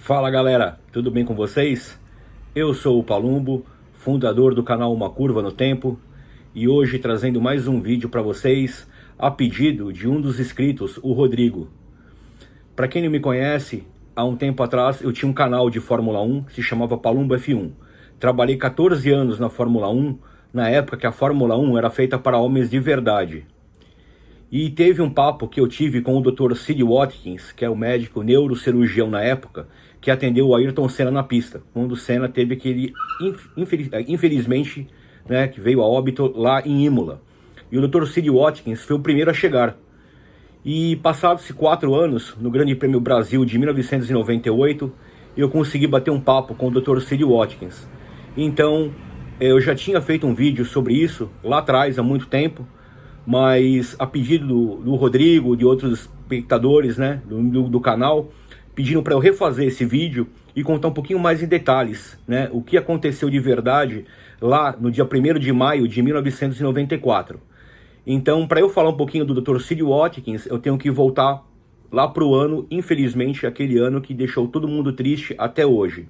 Fala galera, tudo bem com vocês? Eu sou o Palumbo, fundador do canal Uma Curva no Tempo, e hoje trazendo mais um vídeo para vocês a pedido de um dos inscritos, o Rodrigo. Para quem não me conhece, há um tempo atrás eu tinha um canal de Fórmula 1 que se chamava Palumbo F1. Trabalhei 14 anos na Fórmula 1, na época que a Fórmula 1 era feita para homens de verdade. E teve um papo que eu tive com o Dr. Sid Watkins, que é o médico neurocirurgião na época, que atendeu o Ayrton Senna na pista, quando o Senna teve aquele, infelizmente, né, que veio a óbito lá em Imola. E o Dr. Sid Watkins foi o primeiro a chegar. E passados 4 anos, no Grande Prêmio Brasil de 1998, eu consegui bater um papo com o Dr. Sid Watkins. Então, eu já tinha feito um vídeo sobre isso lá atrás, há muito tempo, mas a pedido do Rodrigo, de outros espectadores, né, do canal, pediram para eu refazer esse vídeo e contar um pouquinho mais em detalhes, né, o que aconteceu de verdade lá no dia 1º de maio de 1994. Então, para eu falar um pouquinho do Dr. Sid Watkins, eu tenho que voltar lá para o ano, infelizmente, aquele ano que deixou todo mundo triste até hoje.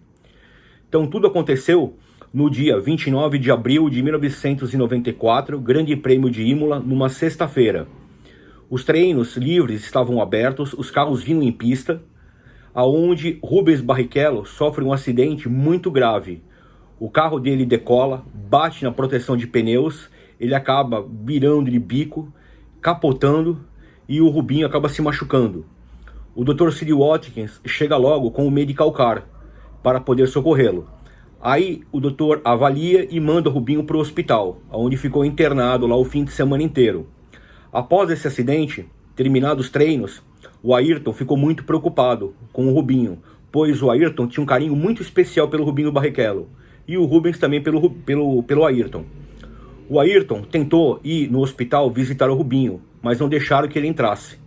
Então, tudo aconteceu no dia 29 de abril de 1994, Grande Prêmio de Imola, numa sexta-feira. Os treinos livres estavam abertos, os carros vinham em pista, aonde Rubens Barrichello sofre um acidente muito grave. O carro dele decola, bate na proteção de pneus, ele acaba virando de bico, capotando e o Rubinho acaba se machucando. O Dr. Sid Watkins chega logo com o medical car para poder socorrê-lo. Aí o doutor avalia e manda o Rubinho para o hospital, onde ficou internado lá o fim de semana inteiro. Após esse acidente, terminados os treinos, o Ayrton ficou muito preocupado com o Rubinho, pois o Ayrton tinha um carinho muito especial pelo Rubinho Barrichello, e o Rubens também pelo Ayrton. O Ayrton tentou ir no hospital visitar o Rubinho, mas não deixaram que ele entrasse.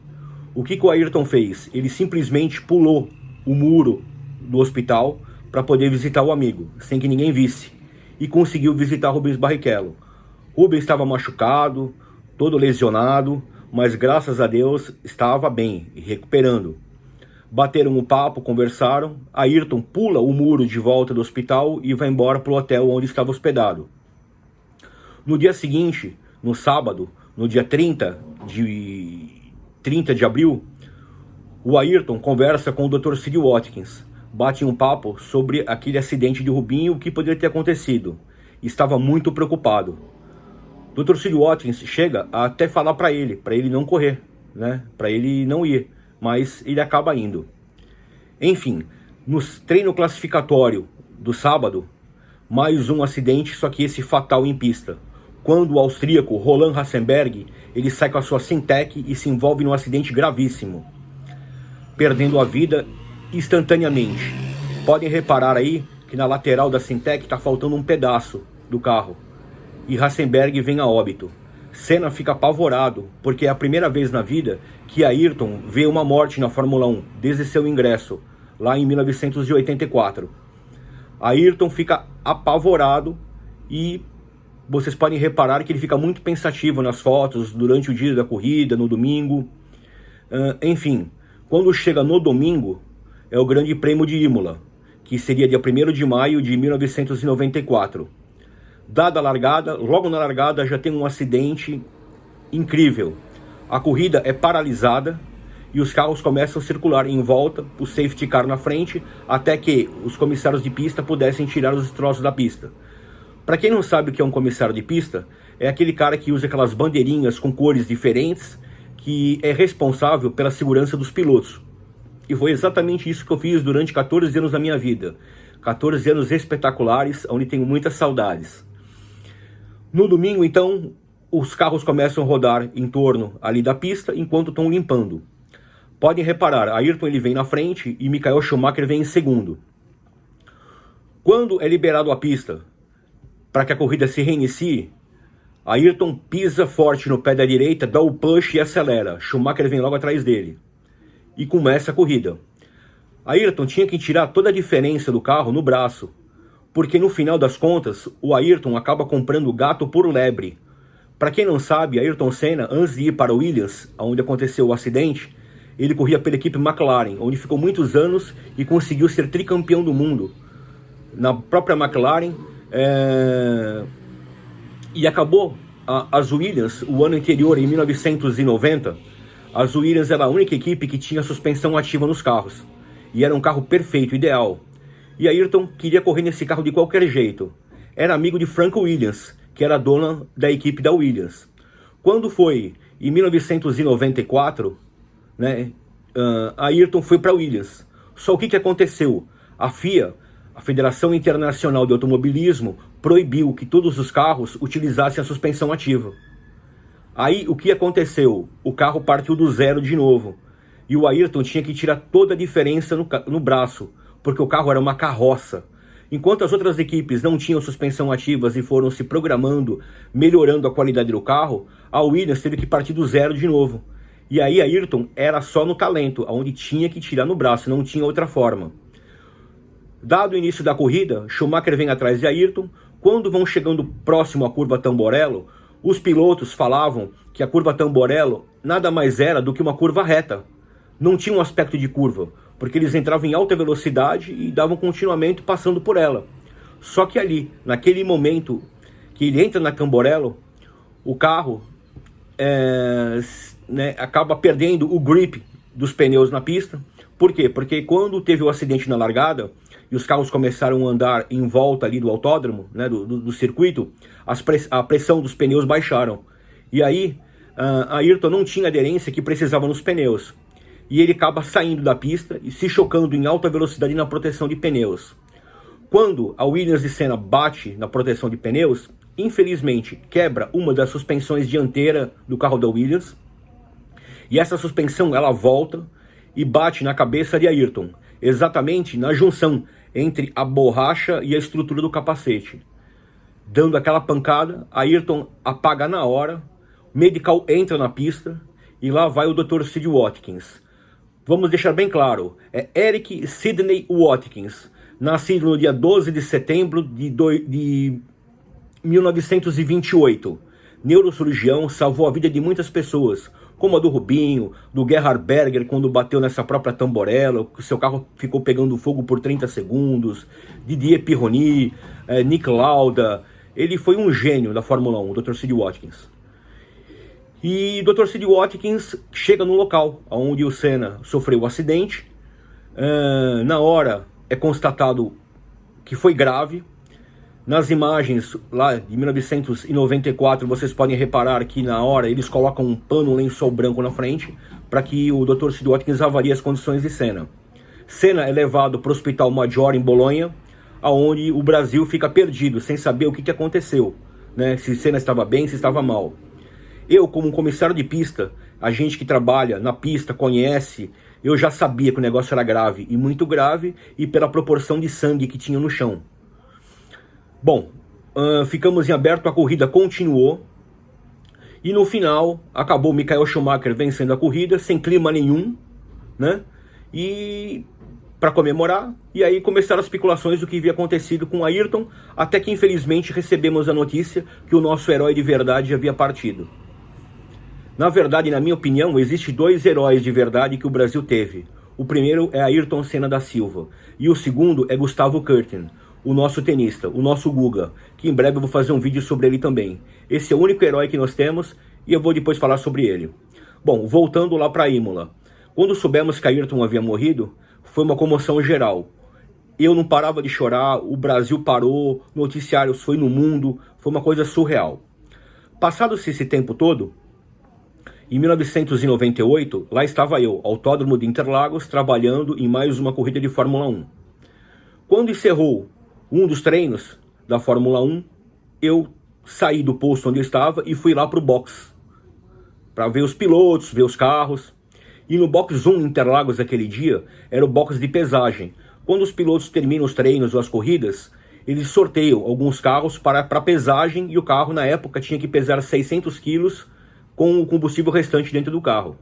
O que o Ayrton fez? Ele simplesmente pulou o muro do hospital para poder visitar o amigo, sem que ninguém visse, e conseguiu visitar Rubens Barrichello. Rubens estava machucado, todo lesionado, mas graças a Deus estava bem, recuperando. Bateram um papo, conversaram, Ayrton pula o muro de volta do hospital e vai embora para o hotel onde estava hospedado. No dia seguinte, no sábado, no dia 30 de abril, o Ayrton conversa com o Dr. Sid Watkins. Bate um papo sobre aquele acidente de Rubinho, o que poderia ter acontecido. Estava muito preocupado. Dr. Sid Watkins chega a até falar para ele não correr, né? Para ele não ir, mas ele acaba indo. Enfim, no treino classificatório do sábado, mais um acidente, só que esse fatal em pista. Quando o austríaco Roland Ratzenberger, ele sai com a sua Syntec e se envolve num acidente gravíssimo, perdendo a vida instantaneamente. Podem reparar aí que na lateral da Syntec está faltando um pedaço do carro. E Ratzenberger vem a óbito. Senna fica apavorado, porque é a primeira vez na vida que Ayrton vê uma morte na Fórmula 1, desde seu ingresso, lá em 1984. Ayrton fica apavorado e vocês podem reparar que ele fica muito pensativo nas fotos, durante o dia da corrida, no domingo. Enfim, quando chega no domingo, é o Grande Prêmio de Imola, que seria dia 1º de maio de 1994. Dada a largada, logo na largada já tem um acidente incrível. A corrida é paralisada e os carros começam a circular em volta, o safety car na frente, até que os comissários de pista pudessem tirar os destroços da pista. Para quem não sabe o que é um comissário de pista, é aquele cara que usa aquelas bandeirinhas com cores diferentes, que é responsável pela segurança dos pilotos. E foi exatamente isso que eu fiz durante 14 anos da minha vida. 14 anos espetaculares, onde tenho muitas saudades. No domingo, então, os carros começam a rodar em torno ali da pista, enquanto estão limpando. Podem reparar, Ayrton ele vem na frente e Michael Schumacher vem em segundo. Quando é liberado a pista para que a corrida se reinicie, Ayrton pisa forte no pé da direita, dá o push e acelera. Schumacher vem logo atrás dele. E começa a corrida. Ayrton tinha que tirar toda a diferença do carro no braço, porque no final das contas, o Ayrton acaba comprando gato por lebre. Para quem não sabe, Ayrton Senna, antes de ir para Williams, onde aconteceu o acidente, ele corria pela equipe McLaren, onde ficou muitos anos e conseguiu ser tricampeão do mundo na própria McLaren. E acabou as Williams, o ano anterior, em 1990, as Williams era a única equipe que tinha suspensão ativa nos carros. E era um carro perfeito, ideal. E Ayrton queria correr nesse carro de qualquer jeito. Era amigo de Frank Williams, que era dona da equipe da Williams. Quando foi em 1994, né, Ayrton foi para a Williams. Só o que aconteceu? A FIA, a Federação Internacional de Automobilismo, proibiu que todos os carros utilizassem a suspensão ativa. Aí o que aconteceu? O carro partiu do zero de novo. E o Ayrton tinha que tirar toda a diferença no braço, porque o carro era uma carroça. Enquanto as outras equipes não tinham suspensão ativas e foram se programando, melhorando a qualidade do carro, a Williams teve que partir do zero de novo. E aí Ayrton era só no talento, onde tinha que tirar no braço, não tinha outra forma. Dado o início da corrida, Schumacher vem atrás de Ayrton. Quando vão chegando próximo à curva Tamborello, os pilotos falavam que a curva Tamborello nada mais era do que uma curva reta. Não tinha um aspecto de curva, porque eles entravam em alta velocidade e davam continuamente passando por ela. Só que ali, naquele momento que ele entra na Tamborello, o carro acaba perdendo o grip dos pneus na pista. Por quê? Porque quando teve o acidente na largada e os carros começaram a andar em volta ali do autódromo, né, do circuito, a pressão dos pneus baixaram. E aí, Ayrton não tinha aderência que precisava nos pneus. E ele acaba saindo da pista e se chocando em alta velocidade na proteção de pneus. Quando a Williams de Senna bate na proteção de pneus, infelizmente quebra uma das suspensões dianteiras do carro da Williams. E essa suspensão ela volta e bate na cabeça de Ayrton, exatamente na junção entre a borracha e a estrutura do capacete. Dando aquela pancada, Ayrton apaga na hora, o medical entra na pista e lá vai o Dr. Sid Watkins. Vamos deixar bem claro, é Eric Sidney Watkins, nascido no dia 12 de setembro de 1928. Neurocirurgião, salvou a vida de muitas pessoas, como a do Rubinho, do Gerhard Berger, quando bateu nessa própria Tamborello, que seu carro ficou pegando fogo por 30 segundos, Didier Pironi, Nick Lauda. Ele foi um gênio da Fórmula 1, o Dr. Sid Watkins. E o Dr. Sid Watkins chega no local onde o Senna sofreu o acidente. Na hora é constatado que foi grave. Nas imagens lá de 1994, vocês podem reparar que na hora eles colocam um pano, um lençol branco na frente, para que o Dr. Sid Watkins avalie as condições de Senna. Senna é levado para o Hospital Maggiore em Bolonha, onde o Brasil fica perdido, sem saber o que aconteceu, né? Se Senna estava bem, se estava mal. Eu, como um comissário de pista, a gente que trabalha na pista, conhece, eu já sabia que o negócio era grave, e muito grave, e pela proporção de sangue que tinha no chão. Bom, ficamos em aberto, a corrida continuou, e no final acabou Michael Schumacher vencendo a corrida, sem clima nenhum, né? E para comemorar, e aí começaram as especulações do que havia acontecido com Ayrton, até que infelizmente recebemos a notícia que o nosso herói de verdade havia partido. Na verdade, na minha opinião, existem dois heróis de verdade que o Brasil teve. O primeiro é Ayrton Senna da Silva, e o segundo é Gustavo Kuerten, o nosso tenista, o nosso Guga, que em breve eu vou fazer um vídeo sobre ele também. Esse é o único herói que nós temos, e eu vou depois falar sobre ele. Bom, voltando lá para Imola. Quando soubemos que Ayrton havia morrido, foi uma comoção geral. Eu não parava de chorar, o Brasil parou, noticiários foi no mundo, foi uma coisa surreal. Passado-se esse tempo todo, em 1998, lá estava eu, Autódromo de Interlagos, trabalhando em mais uma corrida de Fórmula 1. Quando encerrou um dos treinos da Fórmula 1, eu saí do posto onde eu estava e fui lá para o box, para ver os pilotos, ver os carros. E no box 1 Interlagos aquele dia, era o box de pesagem. Quando os pilotos terminam os treinos ou as corridas, eles sorteiam alguns carros para pesagem, e o carro na época tinha que pesar 600 quilos com o combustível restante dentro do carro.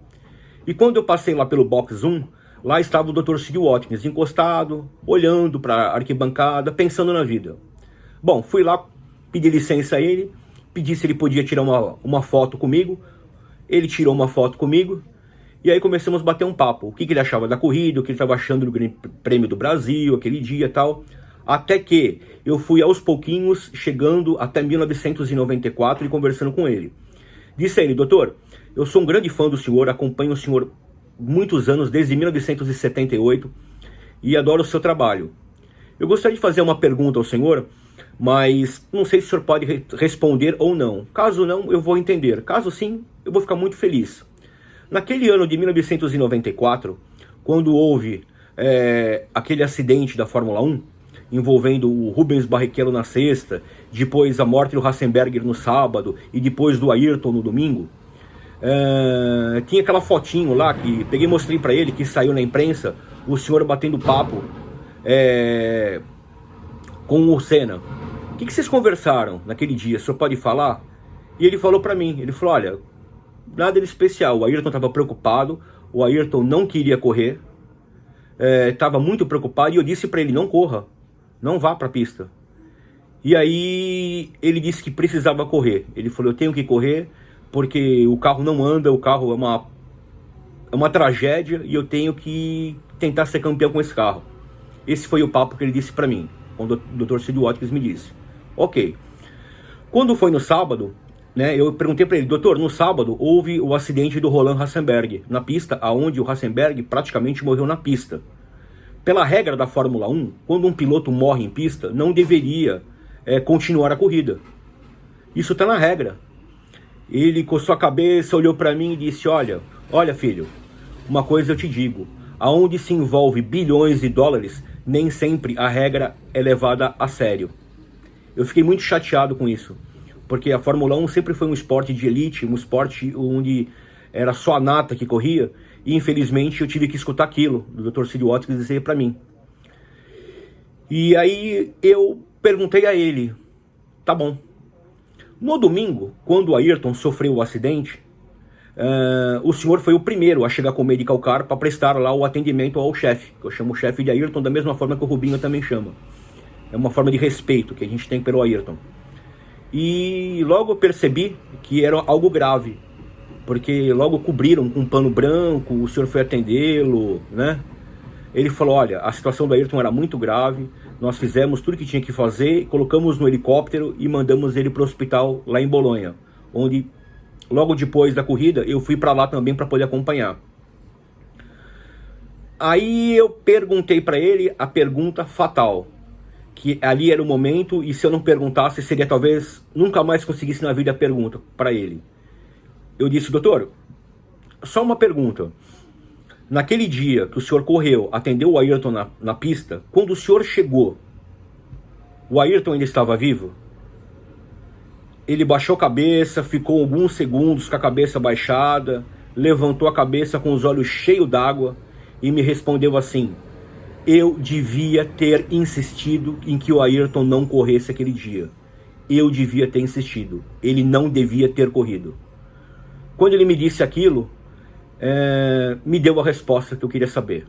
E quando eu passei lá pelo box 1, lá estava o Dr. Sid Watkins encostado, olhando para a arquibancada, pensando na vida. Bom, fui lá, pedi licença a ele, pedi se ele podia tirar uma foto comigo. Ele tirou uma foto comigo, E aí começamos a bater um papo, o que ele achava da corrida, o que ele estava achando do Grande Prêmio do Brasil, aquele dia e tal. Até que eu fui aos pouquinhos, chegando até 1994 e conversando com ele. Disse a ele: doutor, eu sou um grande fã do senhor, acompanho o senhor muitos anos, desde 1978, e adoro o seu trabalho. Eu gostaria de fazer uma pergunta ao senhor, mas não sei se o senhor pode responder ou não. Caso não, eu vou entender. Caso sim, eu vou ficar muito feliz. Naquele ano de 1994, quando houve aquele acidente da Fórmula 1, envolvendo o Rubens Barrichello na sexta, depois a morte do Ratzenberger no sábado e depois do Ayrton no domingo, tinha aquela fotinho lá que peguei e mostrei para ele, que saiu na imprensa, o senhor batendo papo com o Senna. O que vocês conversaram naquele dia? O senhor pode falar? E ele falou para mim, ele falou: olha, nada de especial, o Ayrton estava preocupado, o Ayrton não queria correr, estava muito preocupado, e eu disse para ele: não corra, não vá para a pista. E aí ele disse que precisava correr. Ele falou: eu tenho que correr porque o carro não anda, o carro é uma tragédia e eu tenho que tentar ser campeão com esse carro. Esse foi o papo que ele disse para mim, quando o Dr. Sid Watkins me disse. Ok. Quando foi no sábado, né, eu perguntei para ele: doutor, no sábado houve o acidente do Roland Ratzenberger na pista, onde o Ratzenberger praticamente morreu na pista. Pela regra da Fórmula 1, quando um piloto morre em pista, não deveria continuar a corrida. Isso está na regra. Ele coçou a cabeça, olhou para mim e disse: olha filho, uma coisa eu te digo, aonde se envolve bilhões de dólares, nem sempre a regra é levada a sério. Eu fiquei muito chateado com isso, porque a Fórmula 1 sempre foi um esporte de elite, um esporte onde era só a nata que corria, e infelizmente eu tive que escutar aquilo do Dr. Sid Watkins dizer para mim. E aí eu perguntei a ele: tá bom. No domingo, quando o Ayrton sofreu o acidente, o senhor foi o primeiro a chegar com o medical car para prestar lá o atendimento ao chefe, que eu chamo o chefe de Ayrton da mesma forma que o Rubinho também chama. É uma forma de respeito que a gente tem pelo Ayrton. E logo eu percebi que era algo grave, porque logo cobriram com um pano branco, o senhor foi atendê-lo, né? Ele falou: olha, a situação do Ayrton era muito grave, nós fizemos tudo que tinha que fazer, colocamos no helicóptero e mandamos ele para o hospital lá em Bolonha, onde logo depois da corrida eu fui para lá também para poder acompanhar. Aí eu perguntei para ele a pergunta fatal, que ali era o momento, e se eu não perguntasse seria talvez nunca mais conseguisse na vida a pergunta para ele. Eu disse: doutor, só uma pergunta. Naquele dia que o senhor correu, atendeu o Ayrton na pista, quando o senhor chegou, o Ayrton ainda estava vivo? Ele baixou a cabeça, ficou alguns segundos com a cabeça baixada, levantou a cabeça com os olhos cheios d'água e me respondeu assim: eu devia ter insistido em que o Ayrton não corresse aquele dia. Eu devia ter insistido. Ele não devia ter corrido. Quando ele me disse aquilo, me deu a resposta que eu queria saber.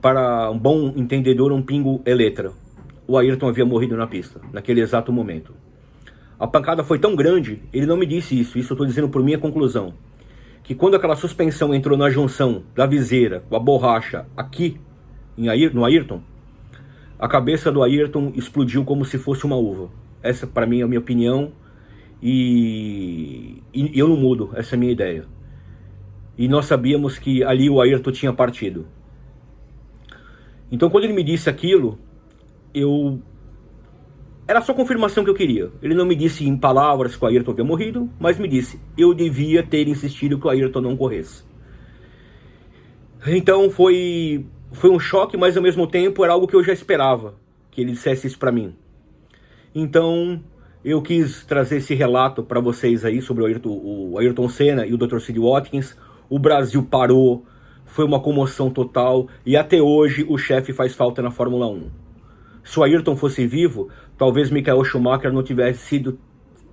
Para um bom entendedor, um pingo é letra. O Ayrton havia morrido na pista, naquele exato momento. A pancada foi tão grande, ele não me disse isso eu estou dizendo por minha conclusão, que quando aquela suspensão entrou na junção da viseira com a borracha aqui, no Ayrton, a cabeça do Ayrton explodiu como se fosse uma uva. Essa para mim é a minha opinião, e eu não mudo, essa é a minha ideia. E nós sabíamos que ali o Ayrton tinha partido. Então quando ele me disse aquilo, era só a confirmação que eu queria. Ele não me disse em palavras que o Ayrton havia morrido, mas me disse: eu devia ter insistido que o Ayrton não corresse. Então foi um choque, mas ao mesmo tempo era algo que eu já esperava, que ele dissesse isso para mim. Então eu quis trazer esse relato para vocês aí sobre o Ayrton Senna e o Dr. Sid Watkins. O Brasil parou, foi uma comoção total, e até hoje o chefe faz falta na Fórmula 1. Se o Ayrton fosse vivo, talvez Michael Schumacher não tivesse sido,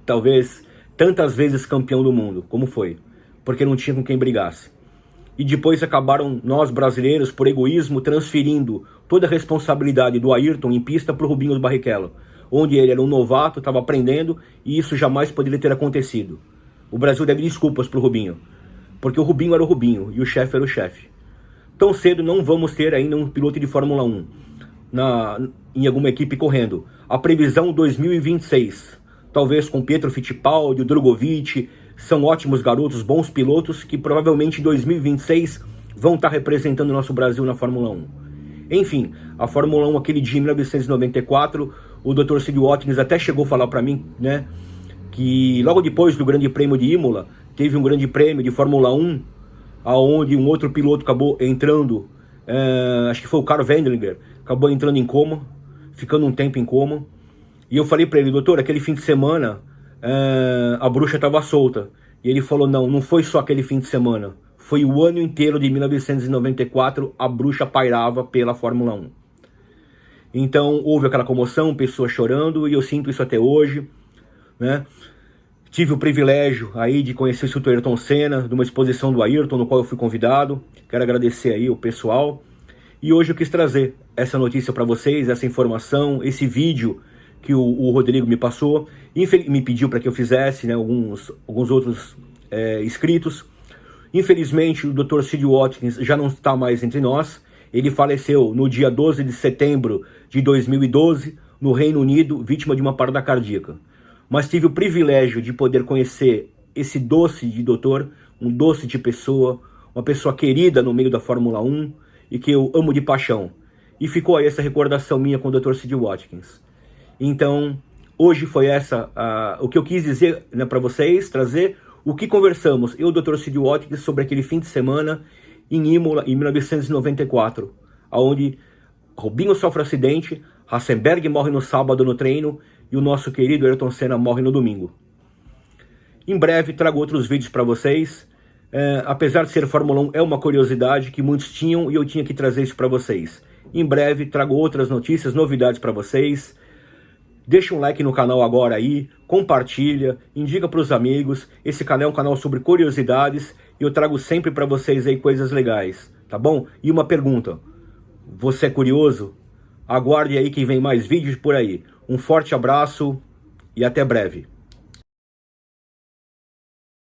talvez, tantas vezes campeão do mundo, como foi, porque não tinha com quem brigasse. E depois acabaram nós brasileiros, por egoísmo, transferindo toda a responsabilidade do Ayrton em pista para o Rubinho Barrichello, onde ele era um novato, estava aprendendo, e isso jamais poderia ter acontecido. O Brasil deve desculpas para o Rubinho, porque o Rubinho era o Rubinho e o chefe era o chefe. Tão cedo não vamos ter ainda um piloto de Fórmula 1 em alguma equipe correndo. A previsão 2026, talvez com Pietro Fittipaldi, o Drogovic, são ótimos garotos, bons pilotos, que provavelmente em 2026 vão estar representando o nosso Brasil na Fórmula 1. Enfim, a Fórmula 1, aquele dia em 1994, o Dr. Sid Watkins até chegou a falar para mim, né, que logo depois do Grande Prêmio de Imola, teve um Grande Prêmio de Fórmula 1, onde um outro piloto acabou entrando, acho que foi o Karl Wendlinger, acabou entrando em coma, ficando um tempo em coma. E eu falei para ele, doutor, aquele fim de semana a bruxa estava solta. E ele falou, não foi só aquele fim de semana, foi o ano inteiro de 1994, a bruxa pairava pela Fórmula 1. Então houve aquela comoção, pessoas chorando, e eu sinto isso até hoje, né? Tive o privilégio aí de conhecer o instrutor Ayrton Senna, de uma exposição do Ayrton, no qual eu fui convidado. Quero agradecer aí o pessoal. E hoje eu quis trazer essa notícia para vocês, essa informação, esse vídeo que o Rodrigo me passou, me pediu para que eu fizesse, né, alguns outros inscritos. Infelizmente o Dr. Sid Watkins já não está mais entre nós. Ele faleceu no dia 12 de setembro de 2012, no Reino Unido, vítima de uma parada cardíaca. Mas tive o privilégio de poder conhecer esse doce de doutor, um doce de pessoa, uma pessoa querida no meio da Fórmula 1 e que eu amo de paixão. E ficou aí essa recordação minha com o Dr. Sid Watkins. Então, hoje foi o que eu quis dizer, né, para vocês, trazer o que conversamos, eu e o Dr. Sid Watkins, sobre aquele fim de semana em Imola, em 1994, onde Rubinho sofre acidente, Rassenberg morre no sábado no treino, e o nosso querido Ayrton Senna morre no domingo. Em breve trago outros vídeos para vocês. Apesar de ser Fórmula 1, é uma curiosidade que muitos tinham e eu tinha que trazer isso para vocês. Em breve trago outras notícias, novidades para vocês. Deixa um like no canal agora aí, compartilha, indica para os amigos. Esse canal é um canal sobre curiosidades e eu trago sempre para vocês aí coisas legais, tá bom? E uma pergunta, você é curioso? Aguarde aí que vem mais vídeos por aí. Um forte abraço e até breve.